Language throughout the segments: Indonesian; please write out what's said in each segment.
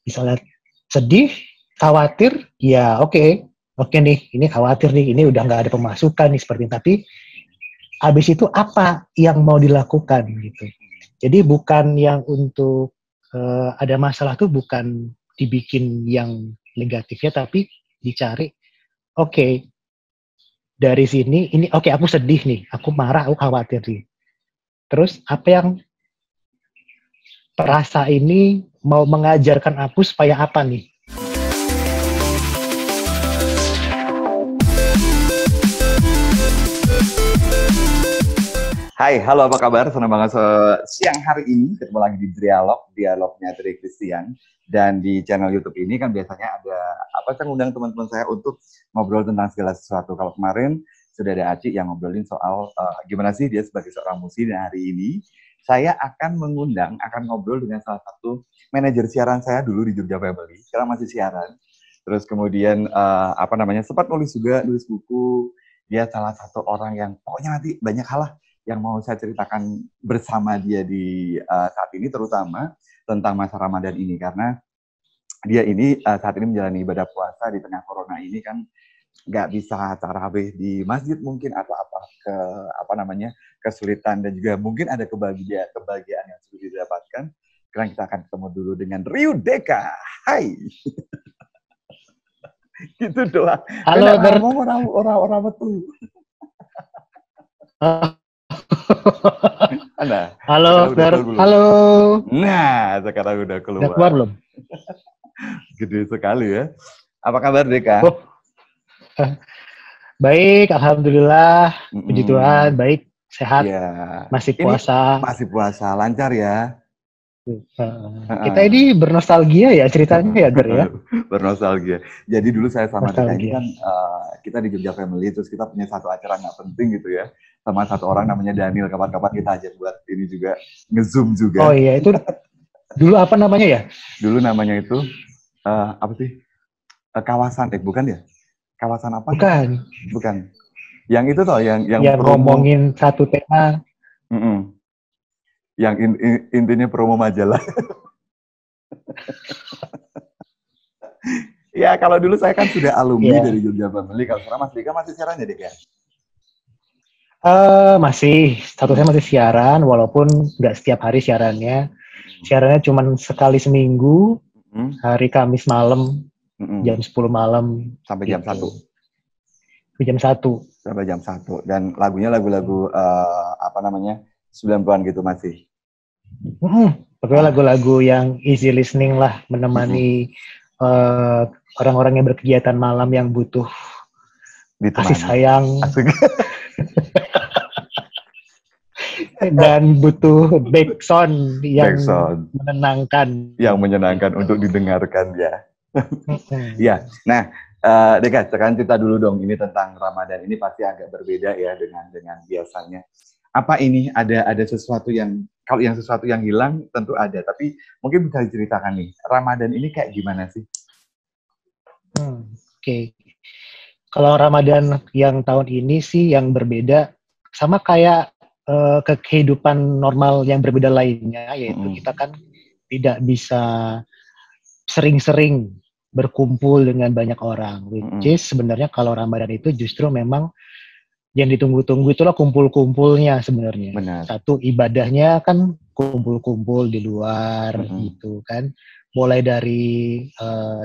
Misalnya sedih, khawatir, ya oke nih, ini khawatir nih, ini udah nggak ada pemasukan nih seperti ini. Tapi habis itu apa yang mau dilakukan gitu. Jadi bukan yang untuk ada masalah tuh bukan dibikin yang negatifnya, tapi dicari, oke, dari sini ini oke, aku sedih nih, aku marah, aku khawatir nih. Terus apa yang perasa ini mau mengajarkan aku supaya apa nih? Hai, halo apa kabar? Senang banget siang hari ini ketemu lagi di Dialognya Dri Christian. Dan di channel YouTube ini kan biasanya ada saya ngundang teman-teman saya untuk ngobrol tentang segala sesuatu. Kalau kemarin sudah ada Aci yang ngobrolin soal gimana sih dia sebagai seorang musisi, dan hari ini saya akan ngobrol dengan salah satu manajer siaran saya dulu di Jogja Family. Sekarang masih siaran. Terus kemudian sempat nulis buku. Dia salah satu orang yang pokoknya nanti banyak hal lah yang mau saya ceritakan bersama dia di saat ini, terutama tentang masa Ramadan ini, karena dia ini saat ini menjalani ibadah puasa di tengah corona ini kan, nggak bisa tarawih di masjid mungkin, atau kesulitan, dan juga mungkin ada kebahagiaan yang sudah didapatkan. Sekarang kita akan ketemu dulu dengan Rio Deka. Hai. Gitu doang. Halo, orang betul. Halo, halo. Nah, sekarang udah keluar. Udah keluar belum? Gede sekali ya. Apa kabar, Deka? Baik, alhamdulillah. Puji Tuhan, baik, sehat. Ya. Masih puasa. Masih puasa, lancar ya. Kita ini bernostalgia ya ceritanya ya, Der ya. Bernostalgia. Jadi dulu saya sama Deka ini kan kita di Jogja Family, terus kita punya satu acara nggak penting gitu ya, sama satu orang namanya Daniel. Kapan-kapan kita ajak buat ini juga, nge-zoom juga. Oh iya, itu dulu apa namanya ya? Dulu namanya itu kawasan, bukan ya? Kawasan apa? Bukan. Yang itu toh, yang ngomongin satu tema. Yang intinya promo majalah. Ya, kalau dulu saya kan sudah alumni dari Jogja Family. Kalau sekarang Mas Dika masih siaran ya, Dek ya? Masih, statusnya masih siaran, walaupun nggak setiap hari siarannya. Siarannya cuma sekali seminggu, hari Kamis malam, jam 10 malam. Sampai jam 1. Sampai jam 1. Dan lagunya lagu-lagu 90-an gitu masih. Pokoknya lagu-lagu yang easy listening lah, menemani orang-orang yang berkegiatan malam yang butuh kasih sayang. Dan butuh backsound yang menenangkan. Yang menyenangkan untuk didengarkan ya. Ya, nah Deka, sekarang cerita dulu dong, ini tentang Ramadan ini pasti agak berbeda ya dengan biasanya. Apa ini ada sesuatu yang, kalau yang sesuatu yang hilang tentu ada, tapi mungkin bisa diceritakan nih, Ramadan ini kayak gimana sih? Oke. Kalau Ramadan yang tahun ini sih yang berbeda, sama kayak kehidupan normal yang berbeda lainnya, yaitu kita kan tidak bisa sering-sering berkumpul dengan banyak orang, which is sebenarnya kalau Ramadan itu justru memang yang ditunggu-tunggu itulah kumpul-kumpulnya sebenarnya. Benar. Satu, ibadahnya kan kumpul-kumpul di luar gitu kan. Mulai dari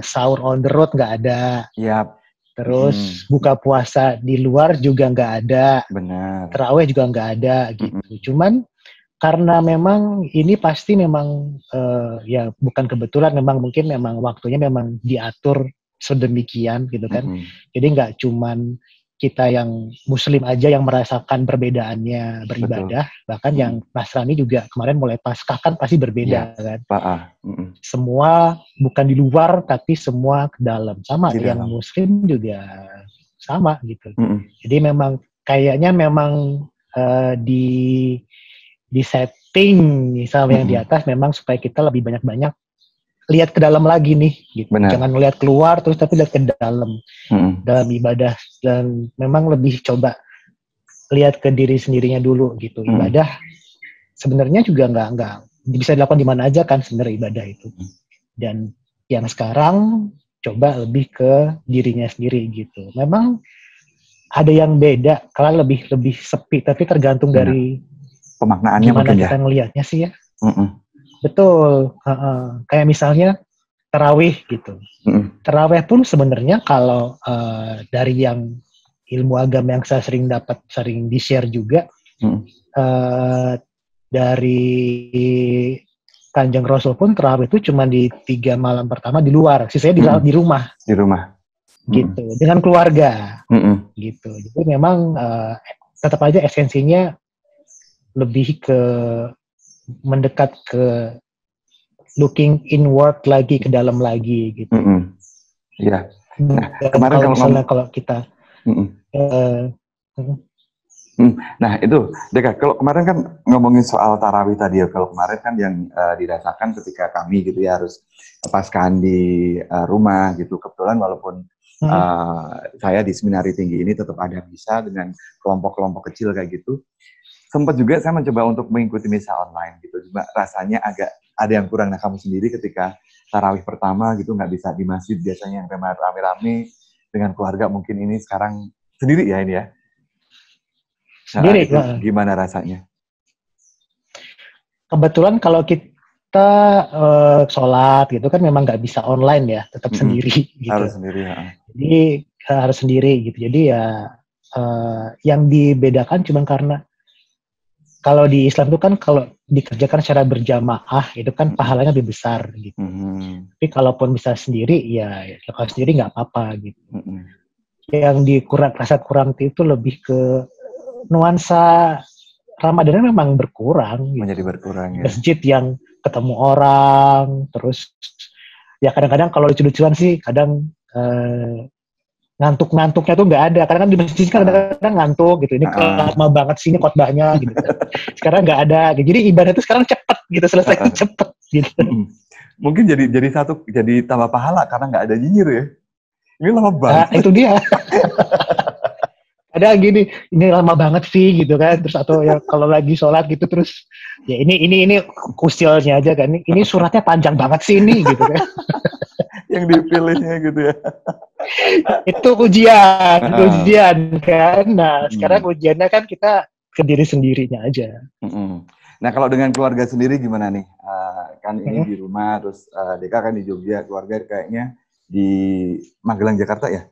sahur on the road nggak ada. Yap. Terus buka puasa di luar juga nggak ada. Benar. Tarawih juga nggak ada gitu. Cuman karena memang ini pasti memang ya bukan kebetulan, memang mungkin memang waktunya memang diatur sedemikian gitu kan. Jadi nggak cuman kita yang Muslim aja yang merasakan perbedaannya beribadah. Betul. Bahkan yang Nasrani juga kemarin mulai Paskah kan pasti berbeda kan. Semua bukan di luar tapi semua ke dalam. Sama di yang dalam. Muslim juga sama gitu. Jadi memang kayaknya memang di setting misalnya yang di atas memang supaya kita lebih banyak-banyak lihat ke dalam lagi nih gitu. Jangan ngelihat keluar terus tapi lihat ke dalam dalam ibadah, dan memang lebih coba lihat ke diri sendirinya dulu gitu. Ibadah sebenarnya juga nggak bisa dilakukan di mana aja kan sebenarnya ibadah itu, dan yang sekarang coba lebih ke dirinya sendiri gitu. Memang ada yang beda, kalau lebih sepi, tapi tergantung Benar. dari Pemaknaannya gimana mungkin ya. kita ngelihatnya sih ya. Mm-mm. Betul. Kayak misalnya tarawih gitu. Mm-mm. Tarawih pun sebenarnya kalau dari yang ilmu agama yang saya sering dapat, sering di-share juga, uh, dari Kanjeng Rasul pun tarawih itu cuma di 3 malam pertama di luar, sisanya di rumah. Di rumah. Gitu, dengan keluarga. Gitu. Jadi memang tetap aja esensinya lebih ke mendekat ke looking inward lagi, ke dalam lagi gitu. Iya. Nah, kemarin kalau kita nah itu, Deka, kalau kemarin kan ngomongin soal tarawih tadi ya, kalau kemarin kan yang dirasakan ketika kami gitu ya harus lepaskan di rumah gitu, kebetulan walaupun saya di Seminari Tinggi ini tetap ada misa dengan kelompok-kelompok kecil kayak gitu, sempat juga saya mencoba untuk mengikuti misa online gitu, cuma rasanya agak ada yang kurang. Nah kamu sendiri ketika tarawih pertama gitu nggak bisa di masjid biasanya yang rame-rame dengan keluarga, mungkin ini sekarang sendiri ya ini ya. Sendiri. Itu gimana rasanya? Kebetulan kalau kita sholat gitu kan memang nggak bisa online ya, tetap sendiri gitu. Harus sendiri ya. Jadi harus sendiri gitu. Jadi ya yang dibedakan cuma karena kalau di Islam itu kan kalau dikerjakan secara berjamaah itu kan pahalanya lebih besar gitu. Tapi kalaupun bisa sendiri ya kalau sendiri nggak apa-apa gitu. Yang rasa kurang itu lebih ke nuansa Ramadan memang berkurang. Menjadi gitu. berkurang ya. Masjid yang ketemu orang, terus ya kadang-kadang kalau lucu-lucuan sih kadang ngantuk-ngantuknya tuh nggak ada. Karena kan di masjid kadang-kadang ngantuk gitu. Ini lama banget sih ini khotbahnya gitu kan. Sekarang nggak ada. Gitu. Jadi ibadah itu sekarang cepet gitu, selesai cepet gitu. Mungkin jadi tambah pahala karena nggak ada nyinyir ya. Ini lama banget. Nah, itu dia. Ada gini, ini lama banget sih gitu kan. Terus atau ya kalau lagi sholat gitu terus ya ini kusilnya aja kan. Ini suratnya panjang banget sih ini gitu kan. Yang dipilihnya gitu ya. Itu ujian kan. Nah, sekarang ujiannya kan kita ke diri sendirinya aja. Nah, kalau dengan keluarga sendiri gimana nih? Kan ini di rumah, terus Deka kan di Jogja, keluarga kayaknya di Magelang, Jakarta ya?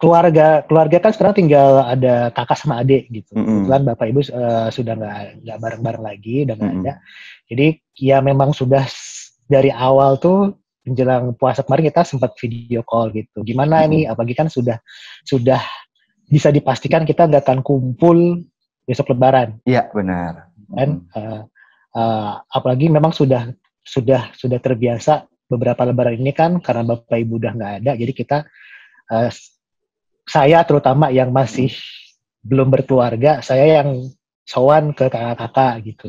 Keluarga kan sekarang tinggal ada kakak sama adik gitu. Kebetulan bapak ibu sudah nggak bareng-bareng lagi, udah nggak ada. Jadi ya memang sudah dari awal tuh menjelang puasa kemarin kita sempat video call gitu. Gimana nih? Apalagi kan sudah bisa dipastikan kita nggak akan kumpul besok Lebaran. Iya benar. Kan? Apalagi memang sudah terbiasa beberapa Lebaran ini kan karena bapak ibu udah nggak ada. Jadi kita saya terutama yang masih belum berkeluarga, saya yang sowan ke kakak-kakak gitu.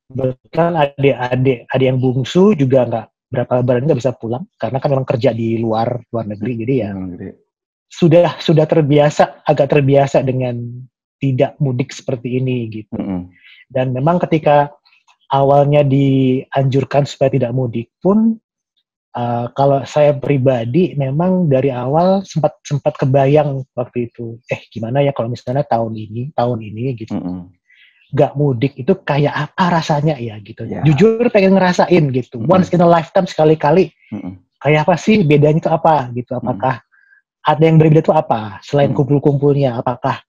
Bahkan adik yang bungsu juga berapa lebaran nggak bisa pulang karena kan memang kerja di luar negeri, jadi ya sudah agak terbiasa dengan tidak mudik seperti ini gitu. Dan memang ketika awalnya dianjurkan supaya tidak mudik pun kalau saya pribadi memang dari awal sempat kebayang waktu itu, gimana ya kalau misalnya tahun ini gitu, nggak mudik itu kayak apa rasanya ya gitu. Yeah. Jujur pengen ngerasain gitu, once in a lifetime sekali-kali, kayak apa sih bedanya itu apa gitu? Apakah ada yang berbeda itu apa selain kumpul-kumpulnya? Apakah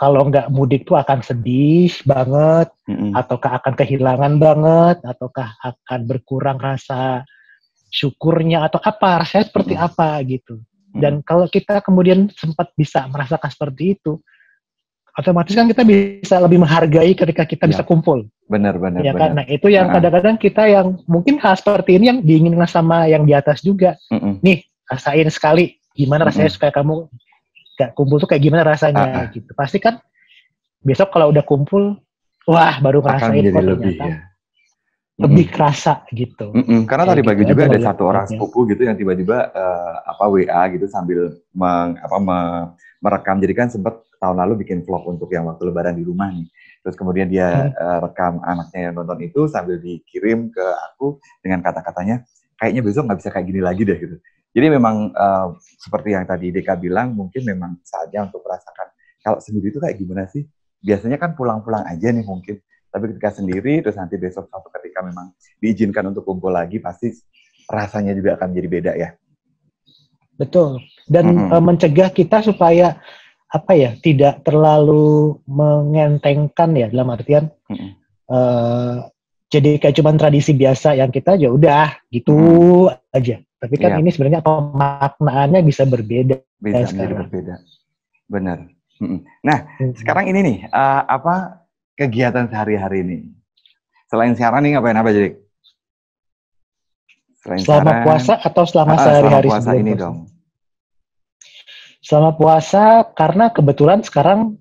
kalau nggak mudik tuh akan sedih banget, ataukah akan kehilangan banget, ataukah akan berkurang rasa syukurnya atau apa, rasanya seperti apa gitu. Dan kalau kita kemudian sempat bisa merasakan seperti itu, otomatis kan kita bisa lebih menghargai ketika kita bisa kumpul. Benar. Ya kan? Nah itu yang kadang-kadang kita yang mungkin hal seperti ini yang diinginkan sama yang di atas juga. Nih, rasain sekali gimana rasanya supaya kamu gak kumpul tuh kayak gimana rasanya gitu. Pasti kan besok kalau udah kumpul, wah baru ngerasain kok ternyata. Lebih kerasa gitu. Karena tadi pagi juga ada satu orang sepupu gitu yang tiba-tiba WA gitu sambil merekam. Jadi kan sempat tahun lalu bikin vlog untuk yang waktu lebaran di rumah nih. Terus kemudian dia rekam anaknya yang nonton itu sambil dikirim ke aku dengan kata-katanya, kayaknya besok nggak bisa kayak gini lagi deh gitu. Jadi memang seperti yang tadi Deka bilang, mungkin memang saatnya untuk merasakan kalau sendiri itu kayak gimana sih. Biasanya kan pulang-pulang aja nih mungkin, tapi ketika sendiri terus nanti besok suatu ketika memang diizinkan untuk kumpul lagi, pasti rasanya juga akan jadi beda ya. Betul. Dan mencegah kita supaya apa ya, tidak terlalu mengentengkan ya, dalam artian jadi kayak cuman tradisi biasa yang kita ya udah gitu aja. Tapi kan ini sebenarnya pemaknaannya bisa berbeda. Bisa menjadi berbeda. Benar. Nah, sekarang ini nih, apa kegiatan sehari-hari ini? Selain siaran nih ngapain apa jadi? Selama puasa atau selama sehari-hari puasa ini puasa? Dong. Selama puasa, karena kebetulan sekarang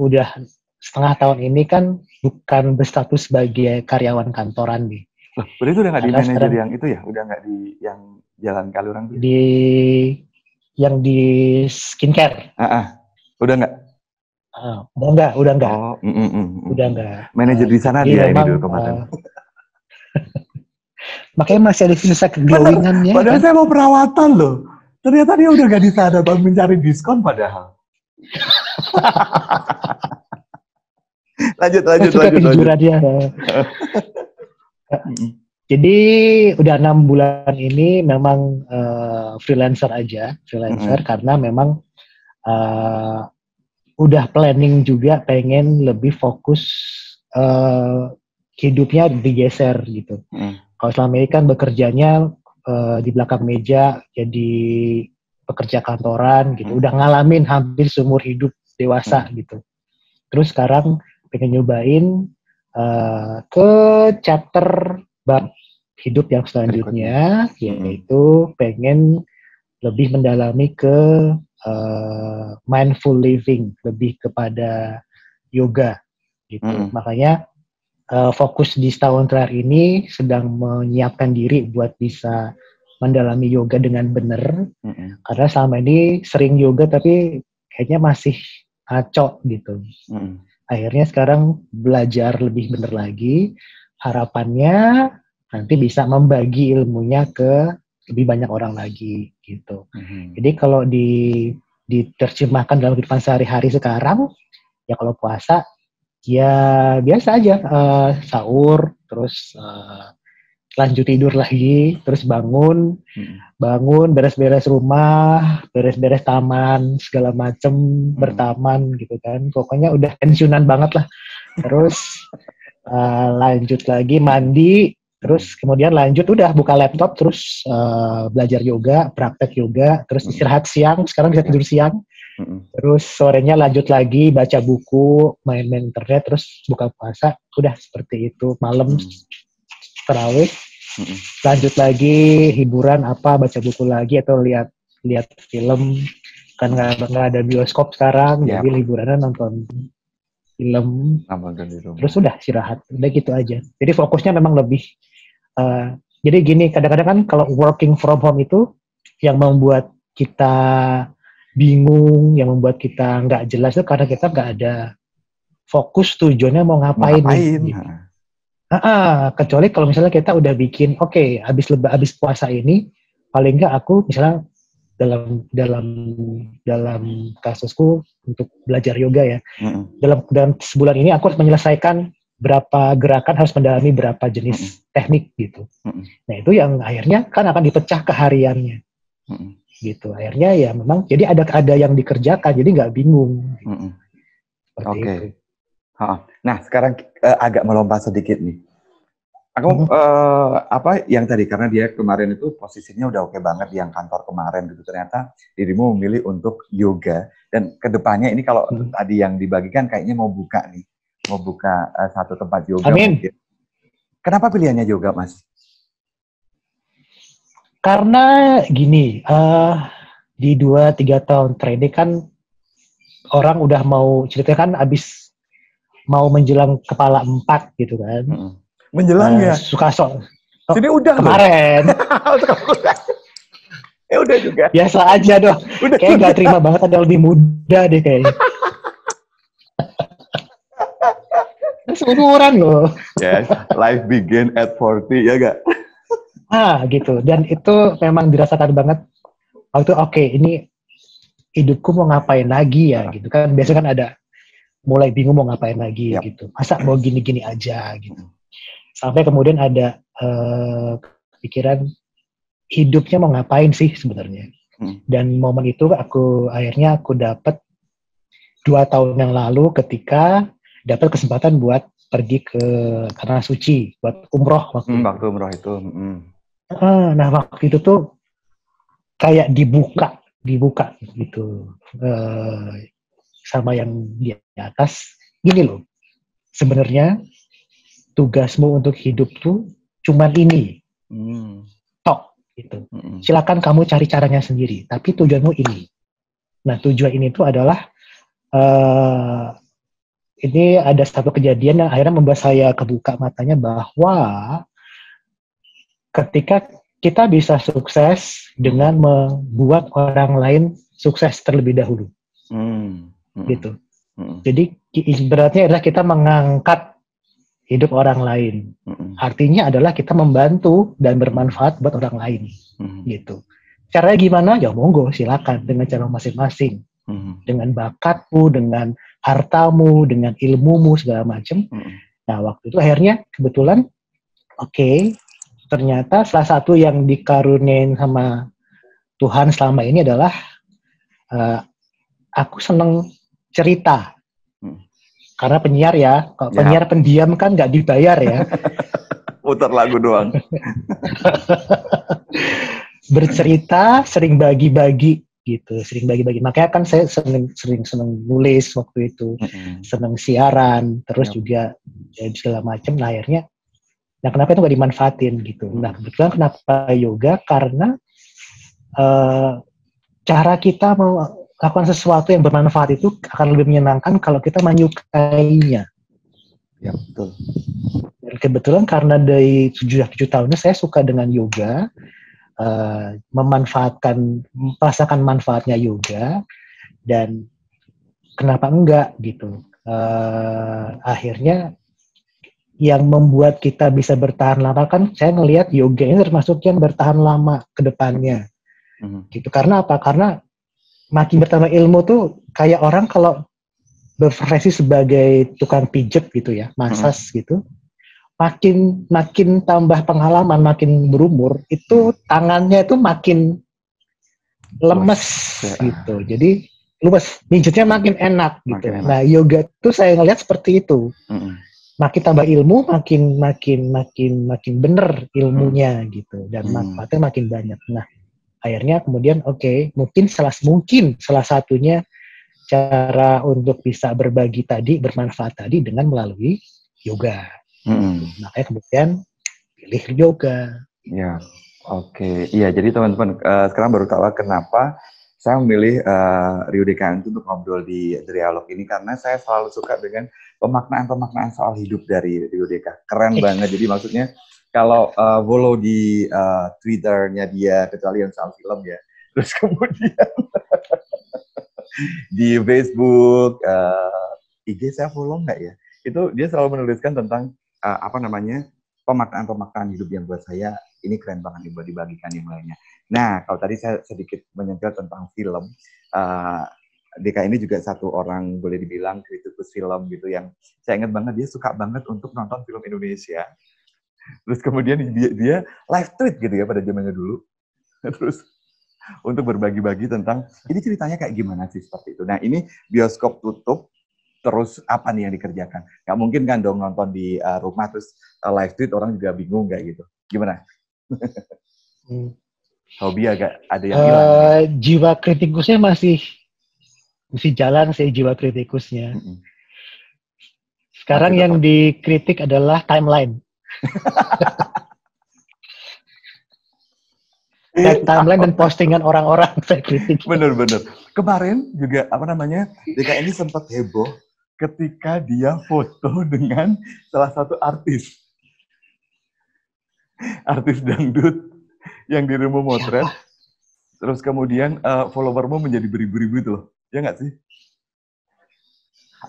udah setengah tahun ini kan bukan berstatus sebagai karyawan kantoran nih. Loh, berarti udah nggak di manajer yang itu ya? Udah nggak di yang jalan Kaliurang? Yang di skincare. Udah nggak? Udah enggak. Oh, udah enggak. Manajer di sana dia ini dulu kemarin. Makanya masih ada sisa keglowingannya. Padahal saya mau perawatan loh. Ternyata dia udah nggak di sana, mencari diskon padahal. lanjut. Dia. Jadi udah 6 bulan ini memang freelancer karena memang udah planning juga pengen lebih fokus hidupnya digeser gitu. Kalau selama ini kan bekerjanya di belakang meja jadi pekerja kantoran gitu, udah ngalamin hampir seumur hidup dewasa gitu. Terus sekarang pengen nyobain ke chapter bab hidup yang selanjutnya, yaitu pengen lebih mendalami ke mindful living, lebih kepada yoga gitu. Makanya fokus di setahun terakhir ini sedang menyiapkan diri buat bisa mendalami yoga dengan benar. Karena selama ini sering yoga tapi kayaknya masih ngaco gitu. Akhirnya sekarang belajar lebih benar lagi. Harapannya nanti bisa membagi ilmunya ke lebih banyak orang lagi gitu. Jadi kalau diterjemahkan dalam kehidupan sehari-hari sekarang, ya kalau puasa ya biasa aja, sahur, terus lanjut tidur lagi, terus bangun, beres-beres rumah, beres-beres taman, segala macem, bertaman gitu kan. Pokoknya udah pensiunan banget lah. Terus lanjut lagi mandi, terus kemudian lanjut udah buka laptop, terus belajar yoga, praktek yoga, terus istirahat siang, sekarang bisa tidur siang. Terus sorenya lanjut lagi baca buku, main-main internet, terus buka puasa, udah seperti itu. Malam tarawih, lanjut lagi hiburan apa, baca buku lagi atau lihat film. Kan nggak ada bioskop sekarang, jadi liburannya nonton film. Terus udah istirahat, udah gitu aja. Jadi fokusnya memang lebih. Jadi gini, kadang-kadang kan kalau working from home itu yang membuat kita bingung, yang membuat kita nggak jelas itu karena kita nggak ada fokus tujuannya mau ngapain. Gitu. Kecuali kalau misalnya kita udah bikin, oke, habis puasa ini paling nggak aku misalnya dalam kasusku untuk belajar yoga ya, dalam sebulan ini aku harus menyelesaikan berapa gerakan, harus mendalami berapa jenis teknik gitu. Nah itu yang akhirnya kan akan dipecah ke hariannya. Gitu. Akhirnya ya memang jadi ada yang dikerjakan, jadi nggak bingung. Oke. Nah sekarang agak melompat sedikit nih. Aku apa yang tadi, karena dia kemarin itu posisinya udah oke banget yang kantor kemarin gitu, ternyata dirimu memilih untuk yoga, dan kedepannya ini kalau tadi yang dibagikan kayaknya mau buka satu tempat yoga. Amin. Mungkin. Kenapa pilihannya yoga, Mas? Karena gini, di 2-3 tahun terakhir kan orang udah mau ceritakan abis mau menjelang kepala 4 gitu kan. Menjelang ya? Suka sok. Sini udah kemarin. Ya udah juga. Biasa aja dong. Kayaknya nggak terima banget ada lebih muda deh kayaknya. Seumuran loh. Yes, life begin at 40 ya gak? Gitu. Dan itu memang dirasakan banget waktu oke, ini hidupku mau ngapain lagi ya gitu kan. Biasanya kan ada mulai bingung mau ngapain lagi Yap. gitu. Masa mau gini-gini aja gitu. Sampai kemudian ada pikiran hidupnya mau ngapain sih sebenarnya. Dan momen itu akhirnya aku dapat 2 tahun yang lalu ketika dapat kesempatan buat pergi ke tanah suci buat umroh waktu itu. Waktu umroh itu. Nah waktu itu tuh kayak dibuka gitu sama yang di atas. Gini loh, sebenarnya tugasmu untuk hidup tuh cuman ini, tok gitu. Silakan kamu cari caranya sendiri, tapi tujuanmu ini. Nah tujuan ini tuh adalah ini ada satu kejadian yang akhirnya membuat saya kebuka matanya bahwa ketika kita bisa sukses dengan membuat orang lain sukses terlebih dahulu, gitu. Jadi beratnya adalah kita mengangkat hidup orang lain. Artinya adalah kita membantu dan bermanfaat buat orang lain, gitu. Caranya gimana? Ya monggo, silakan dengan cara masing-masing, dengan bakatmu, dengan hartamu, dengan ilmumu segala macam. Nah waktu itu akhirnya kebetulan, ternyata salah satu yang dikaruniain sama Tuhan selama ini adalah aku seneng cerita. Karena penyiar ya, kalau penyiar pendiam kan nggak dibayar ya. Putar lagu doang. Bercerita, sering bagi-bagi gitu, sering bagi-bagi. Makanya kan saya sering seneng nulis waktu itu, seneng siaran, terus juga ya, segala macam. Nah akhirnya, nah kenapa itu nggak dimanfaatin gitu? Nah kebetulan kenapa yoga? Karena cara kita melakukan sesuatu yang bermanfaat itu akan lebih menyenangkan kalau kita menyukainya. Ya betul. Dan kebetulan karena dari 7 tahunnya saya suka dengan yoga, merasakan manfaatnya yoga, dan kenapa enggak gitu. Akhirnya yang membuat kita bisa bertahan lama kan saya ngelihat yoga ini termasuk yang bertahan lama ke depannya. Gitu. Karena apa? Karena makin bertambah ilmu tuh kayak orang kalau berprofesi sebagai tukang pijet gitu ya, massage gitu. Makin tambah pengalaman, makin berumur, itu tangannya itu makin lemes gitu. Jadi lumes, pijetnya makin enak gitu. Nah, yoga tuh saya ngelihat seperti itu. Makin tambah ilmu, makin bener ilmunya gitu, dan manfaatnya makin banyak. Nah, akhirnya kemudian mungkin salah satunya cara untuk bisa berbagi tadi, bermanfaat tadi dengan melalui yoga. Makanya kemudian pilih yoga. Ya, iya, jadi teman-teman sekarang baru tahu kenapa saya memilih Rio DKN untuk ngobrol di Dialog ini, karena saya selalu suka dengan pemaknaan soal hidup dari Rio DK. Keren banget. Jadi maksudnya kalau follow di Twitter-nya dia, kecuali yang soal film ya. Terus kemudian di Facebook, IG saya follow nggak ya? Itu dia selalu menuliskan tentang pemaknaan hidup yang buat saya ini keren banget buat dibagikan yang lainnya. Nah, kalau tadi saya sedikit menyentil tentang film, DK ini juga satu orang boleh dibilang kritikus film gitu yang saya ingat banget dia suka banget untuk nonton film Indonesia. Terus kemudian dia live tweet gitu ya pada zamannya dulu. Terus untuk berbagi-bagi tentang ini ceritanya kayak gimana sih seperti itu. Nah, ini bioskop tutup, terus apa nih yang dikerjakan? Nggak mungkin kan dong nonton di rumah terus live tweet, orang juga bingung kayak gitu. Gimana? Hobi agak ada yang hilang. Jiwa kritikusnya masih jalan sih, jiwa kritikusnya. Sekarang masih yang dikritik adalah timeline. Timeline dan postingan orang-orang saya kritik. Bener-bener. Kemarin juga DK ini sempat heboh ketika dia foto dengan salah satu artis dangdut yang dirimu motret. Terus kemudian followermu menjadi beribu-ribu itu loh. Ya nggak sih?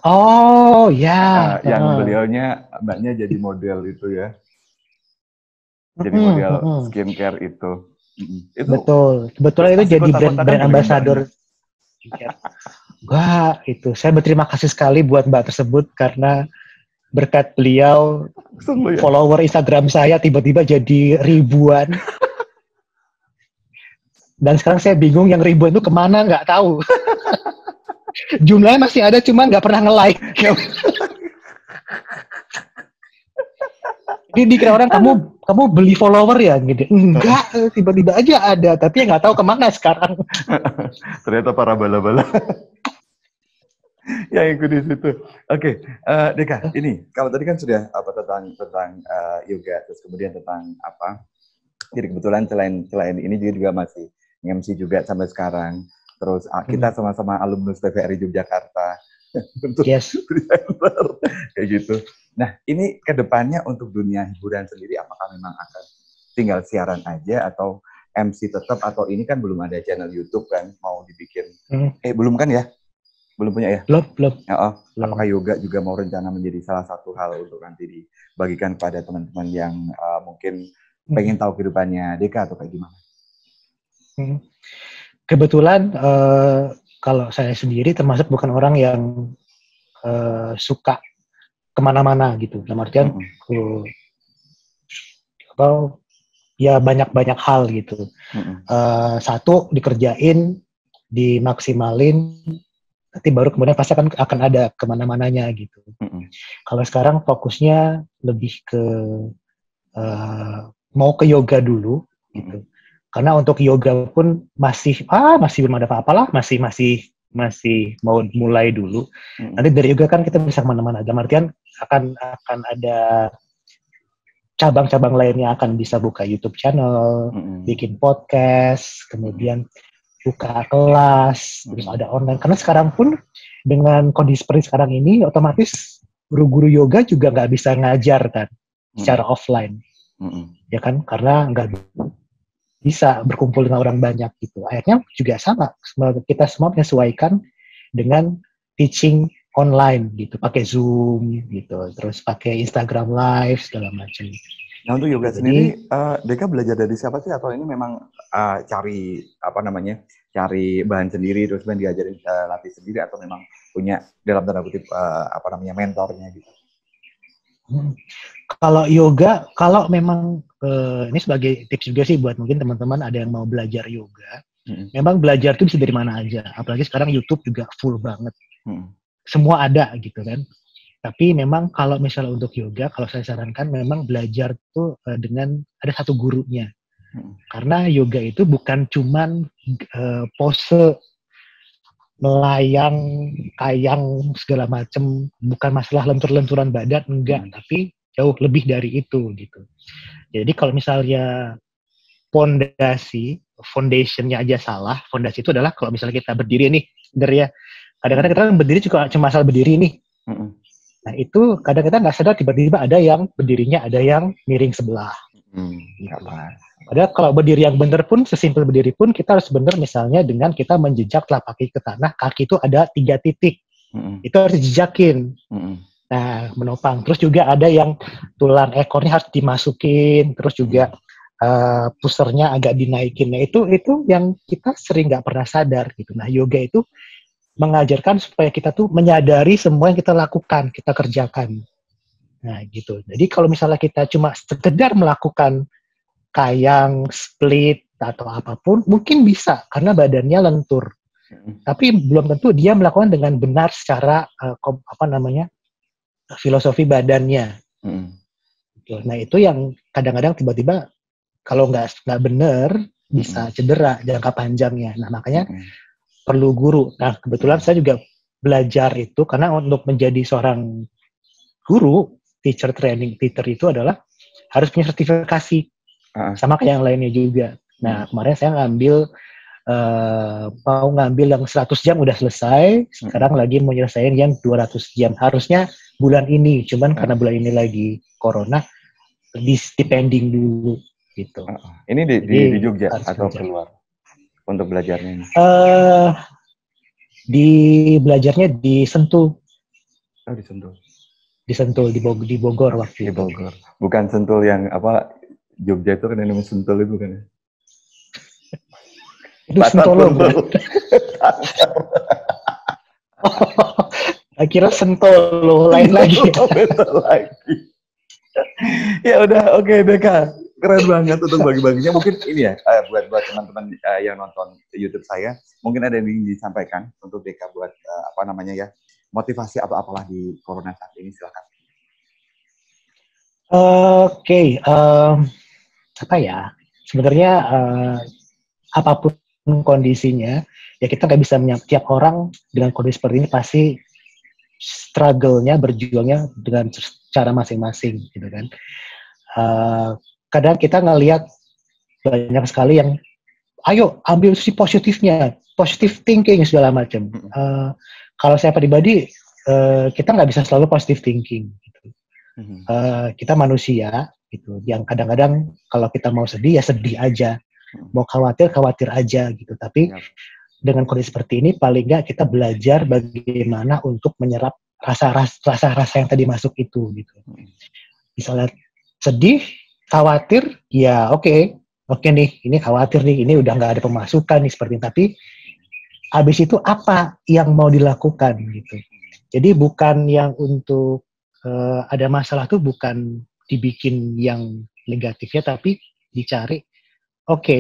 Oh ya. Yang beliaunya, mbaknya jadi model itu ya. jadi model skincare itu. Itu betul, kebetulan itu jadi brand ambassador skincare. Wah, itu saya berterima kasih sekali buat Mbak tersebut karena berkat beliau follower Instagram saya tiba-tiba jadi ribuan. Dan sekarang saya bingung yang ribuan itu kemana, nggak tahu. Jumlahnya masih ada, cuman nggak pernah nge-like. Jadi dikira orang kamu beli follower ya, gitu. Enggak, tiba-tiba aja ada, tapi nggak tahu kemana sekarang. Ternyata para bala-bala yang ikut di situ. Oke, Deka, ini kalau tadi kan sudah tentang yoga, terus kemudian tentang apa? Jadi kebetulan selain ini juga masih MC juga sampai sekarang. Terus kita sama-sama alumnus TVRI Yogyakarta. Yes. Kayak gitu. Nah, ini kedepannya untuk dunia hiburan sendiri, apakah memang akan tinggal siaran aja atau MC tetap, atau ini kan belum ada channel YouTube kan, mau dibikin? Belum kan ya? Belum punya ya? Belum. Apakah yoga juga mau rencana menjadi salah satu hal untuk nanti dibagikan kepada teman-teman yang mungkin pengen tahu kehidupannya Deka atau kayak gimana? Kebetulan kalau saya sendiri termasuk bukan orang yang suka kemana-mana gitu. Dalam artian ya banyak-banyak hal gitu. Satu dikerjain, dimaksimalin, nanti baru kemudian pasti akan ada kemana-mananya gitu. Kalau sekarang fokusnya lebih ke mau ke yoga dulu gitu. Karena untuk yoga pun masih belum ada apa-apa lah, masih mau mulai dulu. Nanti dari yoga kan kita bisa kemana-mana. Dalam artian akan ada cabang-cabang lainnya, akan bisa buka YouTube channel, bikin podcast, kemudian buka kelas, terus ada online. Karena sekarang pun dengan kondisi seperti sekarang ini, otomatis guru-guru yoga juga nggak bisa ngajar kan secara offline, ya kan? Karena nggak bisa berkumpul dengan orang banyak gitu. Akhirnya juga sama, kita semua menyesuaikan dengan teaching online gitu, pakai Zoom gitu, terus pakai Instagram Live segala macam. Nah untuk yoga sendiri, Deka belajar dari siapa sih, atau ini memang cari bahan sendiri terus kemudian diajarin latih sendiri, atau memang punya dalam tanda kutip mentornya gitu? Kalau yoga, kalau memang ini sebagai tips juga sih buat mungkin teman-teman ada yang mau belajar yoga, memang belajar itu bisa dari mana aja. Apalagi sekarang YouTube juga full banget. Semua ada gitu kan. Tapi memang kalau misalnya untuk yoga, kalau saya sarankan memang belajar tuh dengan ada satu gurunya. Karena yoga itu bukan cuman pose melayang, kayang segala macam, bukan masalah lentur-lenturan badan, enggak, tapi jauh lebih dari itu gitu. Jadi kalau misalnya foundationnya aja salah, fondasi itu adalah kalau misalnya kita berdiri nih, ya, kadang-kadang kita berdiri cuma asal berdiri nih. Nah itu kadang kita nggak sadar tiba-tiba ada yang berdirinya ada yang miring sebelah. Gitu. Padahal kalau berdiri yang benar pun, sesimpel berdiri pun kita harus benar, misalnya dengan kita menjejak telapak kaki ke tanah, kaki itu ada 3 titik. Itu harus dijejakin. Nah, menopang. Terus juga ada yang tulang ekornya harus dimasukin, terus juga pusernya agak dinaikin. Nah, itu yang kita sering nggak pernah sadar gitu. Nah, yoga itu mengajarkan supaya kita tuh menyadari semua yang kita lakukan, kita kerjakan. Nah, gitu. Jadi kalau misalnya kita cuma sekedar melakukan kayang, split, atau apapun, mungkin bisa, karena badannya lentur. Tapi belum tentu dia melakukan dengan benar secara, filosofi badannya. Nah, itu yang kadang-kadang tiba-tiba, kalau nggak benar, bisa cedera jangka panjangnya. Nah, makanya perlu guru. Nah, kebetulan saya juga belajar itu, karena untuk menjadi seorang guru, teacher itu adalah harus punya sertifikasi. Sama kayak yang lainnya juga. Nah, kemarin saya mau ngambil yang 100 jam udah selesai, sekarang lagi mau nyelesain yang 200 jam. Harusnya bulan ini, cuman karena bulan ini lagi corona, dipending dulu gitu. Ini di Jogja atau keluar untuk belajarnya? Belajarnya di Sentul. Oh, di Sentul. Di Sentul, di Bogor waktu itu. Di Bogor. Bukan Sentul yang apa Jogja itu kan yang namanya Sentul itu kan. Itu Sentolo. Akhirnya Sentolo lain lagi. Betul lagi. Ya udah, oke Deka, keren banget untuk bagi-baginya. Mungkin ini ya buat teman-teman yang nonton YouTube saya, mungkin ada yang ingin disampaikan untuk Deka buat motivasi atau apalah di Corona saat ini, silakan. Oke, apa ya? Sebenarnya apapun kondisinya, ya kita nggak bisa tiap orang dengan kondisi seperti ini pasti struggle-nya, berjuangnya dengan cara masing-masing, gitu kan. Kadang kita ngelihat banyak sekali yang, ayo ambil sisi positifnya, positive thinking segala macam. Kalau saya pribadi, kita nggak bisa selalu positive thinking. Gitu. Kita manusia, gitu. Yang kadang-kadang kalau kita mau sedih ya sedih aja, mau khawatir aja, gitu. Tapi dengan kondisi seperti ini, paling nggak kita belajar bagaimana untuk menyerap rasa-rasa yang tadi masuk itu, gitu. Misalnya sedih, khawatir, ya oke nih, ini khawatir nih, ini udah nggak ada pemasukan nih seperti ini. Tapi abis itu apa yang mau dilakukan, gitu. Jadi bukan yang untuk ada masalah tuh bukan dibikin yang negatifnya, tapi dicari, oke,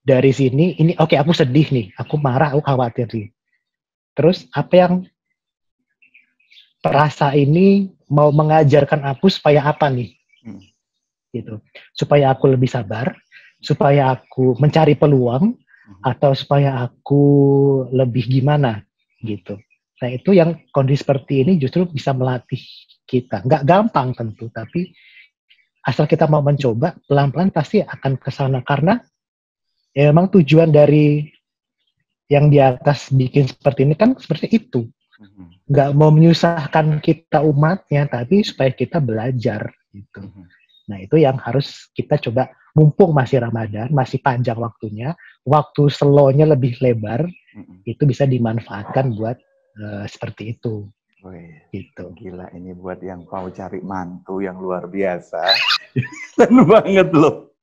dari sini, ini oke, aku sedih nih, aku marah, aku khawatir nih. Terus apa yang perasa ini mau mengajarkan aku supaya apa nih? Gitu. Supaya aku lebih sabar, supaya aku mencari peluang, atau supaya aku lebih gimana gitu. Nah itu yang kondisi seperti ini justru bisa melatih kita. Nggak gampang tentu, tapi asal kita mau mencoba, pelan-pelan pasti akan ke sana. Karena ya memang tujuan dari yang di atas bikin seperti ini kan seperti itu. Nggak mau menyusahkan kita umatnya, tapi supaya kita belajar gitu. Nah itu yang harus kita coba, mumpung masih Ramadan, masih panjang waktunya, waktu slow-nya lebih lebar, itu bisa dimanfaatkan buat seperti itu. Wih, gitu. Gila, ini buat yang mau cari mantu yang luar biasa. Keren banget loh.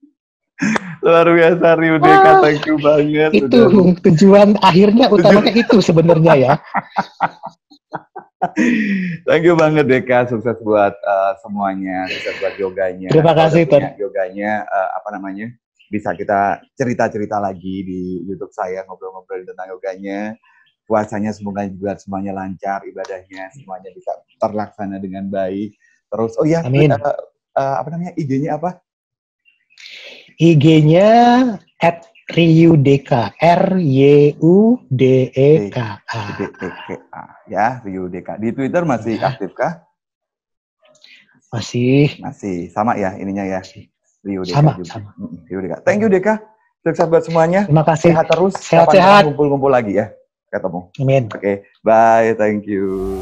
Luar biasa Rio Deka, thank you banget. Itu tujuan akhirnya utamanya itu sebenarnya ya. Thank you banget Deka, sukses buat semuanya, sukses buat yoganya. Terima kasih Ton. Yoganya bisa kita cerita-cerita lagi di YouTube saya, ngobrol-ngobrol tentang yoganya. Puasanya semoga juga semuanya lancar, ibadahnya semuanya bisa terlaksana dengan baik. Terus amin. IG-nya apa? IG-nya @RyuDeka, RYUDEKA. Ya, RyuDeka. Di Twitter masih aktif kah? Masih sama ya ininya ya. RyuDeka juga. Sama. RyuDeka. Thank you Deka. Sukses buat semuanya. Terima kasih. Sehat terus. Sehat-sehat. Kumpul-kumpul lagi ya. Ketemu. Amin. Oke, bye. Thank you.